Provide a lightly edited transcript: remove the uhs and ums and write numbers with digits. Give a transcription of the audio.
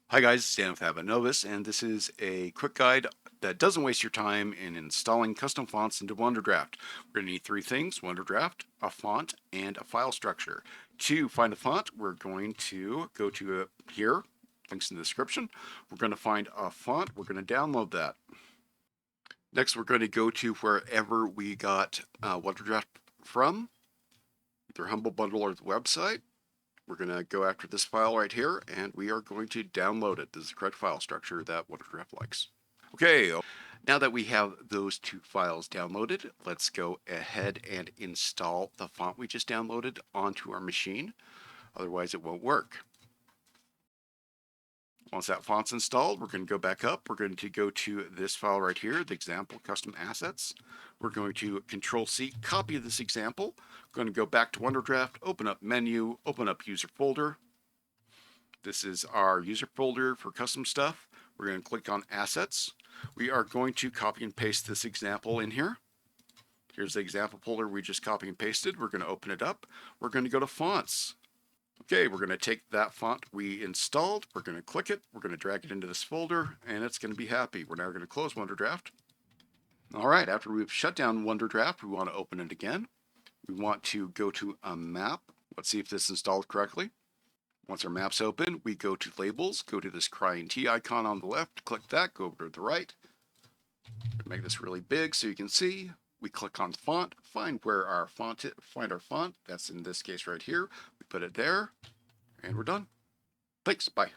Hi guys, it's Dan with Avantnovis, and this is a quick guide that doesn't waste your time in installing custom fonts into Wonderdraft. We're going to need three things: Wonderdraft, a font, and a file structure. To find a font, we're going to go to here, links in the description. We're going to find a font, we're going to download that. Next, we're going to go to wherever we got Wonderdraft from, either Humble Bundle or the website. We're going to go after this file right here, and we are going to download it. This is the correct file structure that Wonderdraft likes. Okay, now that we have those two files downloaded, let's go ahead and install the font we just downloaded onto our machine. Otherwise, it won't work. Once that font's installed, we're going to go back up. We're going to go to this file right here, the example custom assets. We're going to Control-C, copy this example. We're going to go back to Wonderdraft, open up menu, open up user folder. This is our user folder for custom stuff. We're going to click on assets. We are going to copy and paste this example in here. Here's the example folder we just copy and pasted. We're going to open it up. We're going to go to fonts. Okay, we're going to take that font we installed, we're going to click it, we're going to drag it into this folder, and it's going to be happy. We're now going to close Wonderdraft. All right, after we've shut down Wonderdraft, we want to open it again. We want to go to a map. Let's see if this installed correctly. Once our map's open, we go to labels, go to this crying T icon on the left, click that, go over to the right. Make this really big so you can see. We click on font, find where our font is, find our font. That's in this case right here. We put it there, and we're done. Thanks, bye.